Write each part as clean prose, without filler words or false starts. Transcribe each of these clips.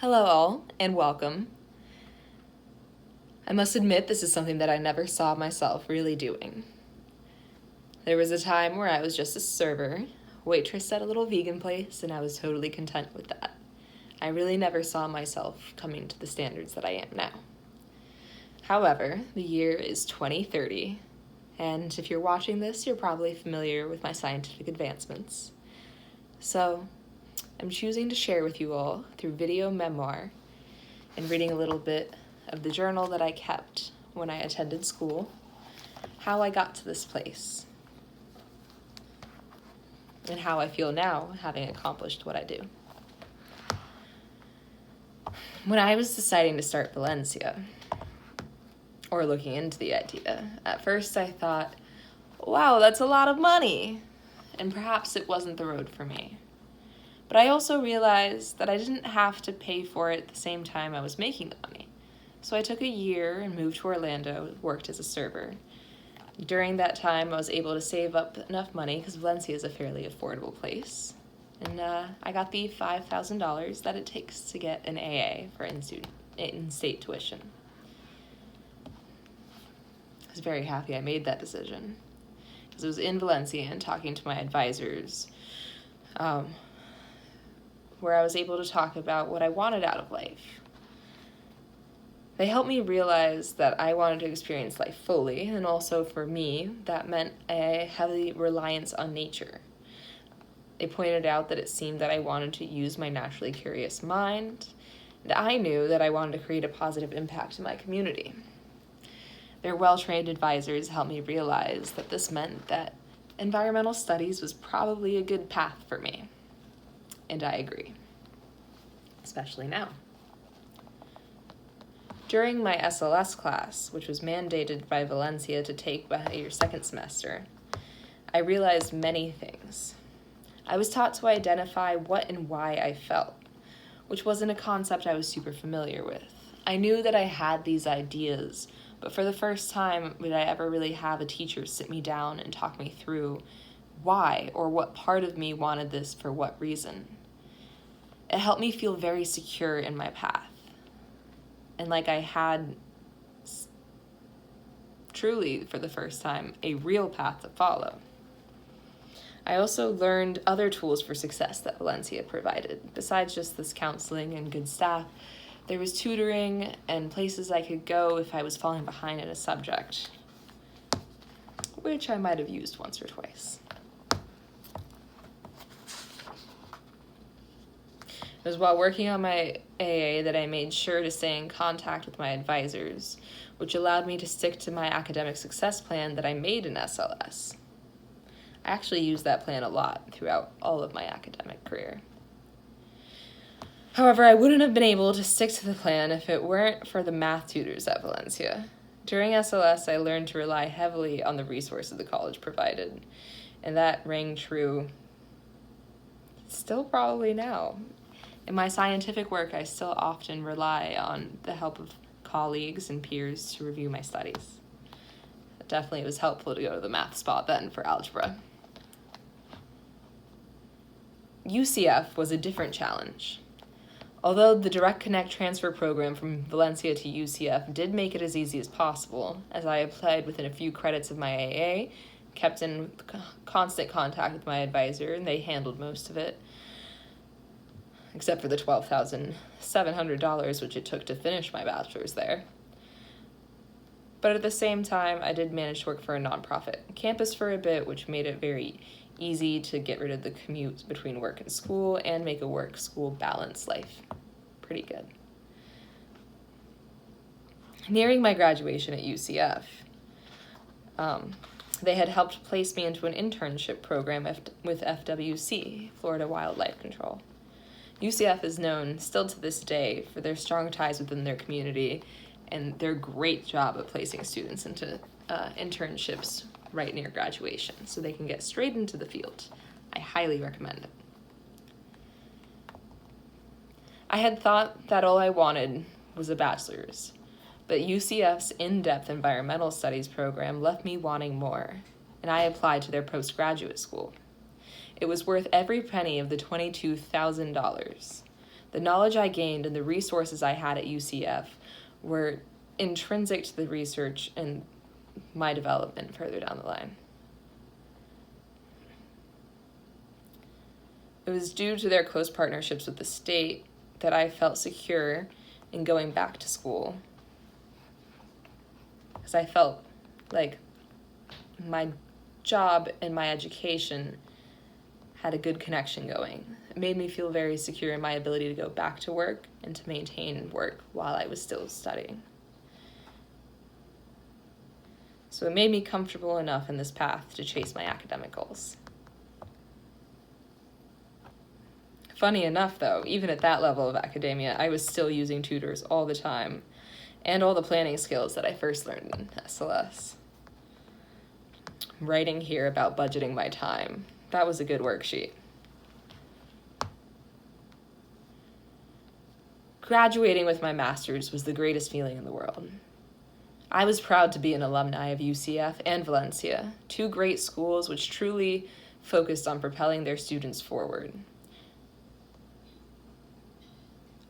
Hello all, and welcome. I must admit this is something that I never saw myself really doing. There was a time where I was just a server, waitress at a little vegan place, and I was totally content with that. I really never saw myself coming to the standards that I am now. However, the year is 2030, and if you're watching this, you're probably familiar with my scientific advancements. So, I'm choosing to share with you all through video memoir and reading a little bit of the journal that I kept when I attended school, how I got to this place, and how I feel now having accomplished what I do. When I was deciding to start Valencia, or looking into the idea, at first I thought, wow, that's a lot of money, and perhaps it wasn't the road for me. But I also realized that I didn't have to pay for it at the same time I was making the money. So I took a year and moved to Orlando, worked as a server. During that time, I was able to save up enough money because Valencia is a fairly affordable place. And I got the $5,000 that it takes to get an AA for in-state tuition. I was very happy I made that decision because it was in Valencia and talking to my advisors, where I was able to talk about what I wanted out of life. They helped me realize that I wanted to experience life fully, and also for me, that meant a heavy reliance on nature. They pointed out that it seemed that I wanted to use my naturally curious mind, and I knew that I wanted to create a positive impact in my community. Their well-trained advisors helped me realize that this meant that environmental studies was probably a good path for me. And I agree, especially now. During my SLS class, which was mandated by Valencia to take by your second semester, I realized many things. I was taught to identify what and why I felt, which wasn't a concept I was super familiar with. I knew that I had these ideas, but for the first time would I ever really have a teacher sit me down and talk me through why or what part of me wanted this for what reason. It helped me feel very secure in my path, and like I had truly, for the first time, a real path to follow. I also learned other tools for success that Valencia provided. Besides just this counseling and good staff, there was tutoring and places I could go if I was falling behind in a subject, which I might have used once or twice. It was while working on my AA that I made sure to stay in contact with my advisors, which allowed me to stick to my academic success plan that I made in SLS. I actually used that plan a lot throughout all of my academic career. However, I wouldn't have been able to stick to the plan if it weren't for the math tutors at Valencia. During SLS, I learned to rely heavily on the resources the college provided, and that rang true still probably now. In my scientific work, I still often rely on the help of colleagues and peers to review my studies. Definitely, it was helpful to go to the math spot then for algebra. UCF was a different challenge. Although the Direct Connect transfer program from Valencia to UCF did make it as easy as possible, as I applied within a few credits of my AA, kept in constant contact with my advisor, and they handled most of it, except for the $12,700 which it took to finish my bachelor's there. But at the same time, I did manage to work for a nonprofit campus for a bit, which made it very easy to get rid of the commute between work and school and make a work-school balanced life pretty good. Nearing my graduation at UCF, they had helped place me into an internship program with FWC, Florida Wildlife Control. UCF is known still to this day for their strong ties within their community and their great job at placing students into internships right near graduation so they can get straight into the field. I highly recommend it. I had thought that all I wanted was a bachelor's, but UCF's in-depth environmental studies program left me wanting more, and I applied to their postgraduate school. It was worth every penny of the $22,000. The knowledge I gained and the resources I had at UCF were intrinsic to the research and my development further down the line. It was due to their close partnerships with the state that I felt secure in going back to school, because I felt like my job and my education had a good connection going. It made me feel very secure in my ability to go back to work and to maintain work while I was still studying. So it made me comfortable enough in this path to chase my academic goals. Funny enough, though, even at that level of academia, I was still using tutors all the time, and all the planning skills that I first learned in SLS. Writing here about budgeting my time. That was a good worksheet. Graduating with my master's was the greatest feeling in the world. I was proud to be an alumni of UCF and Valencia, two great schools which truly focused on propelling their students forward.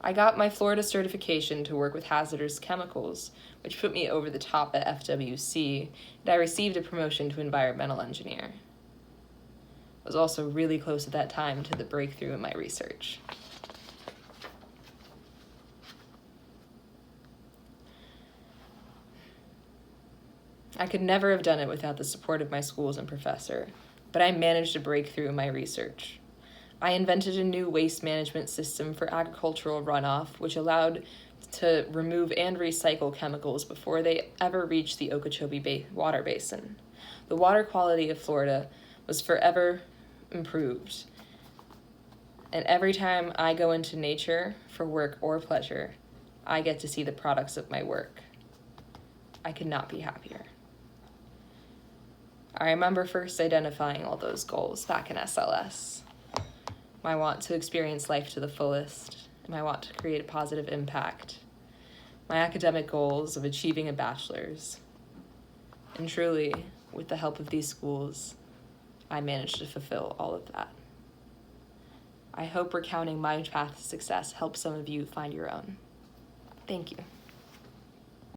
I got my Florida certification to work with hazardous chemicals, which put me over the top at FWC, and I received a promotion to environmental engineer. I was also really close at that time to the breakthrough in my research. I could never have done it without the support of my schools and professor, but I managed to break through in my research. I invented a new waste management system for agricultural runoff, which allowed to remove and recycle chemicals before they ever reached the Okeechobee water basin. The water quality of Florida was forever improved, and every time I go into nature for work or pleasure, I get to see the products of my work. I could not be happier. I remember first identifying all those goals back in SLS. My want to experience life to the fullest, and my want to create a positive impact. My academic goals of achieving a bachelor's. And truly, with the help of these schools, I managed to fulfill all of that. I hope recounting my path to success helps some of you find your own. Thank you.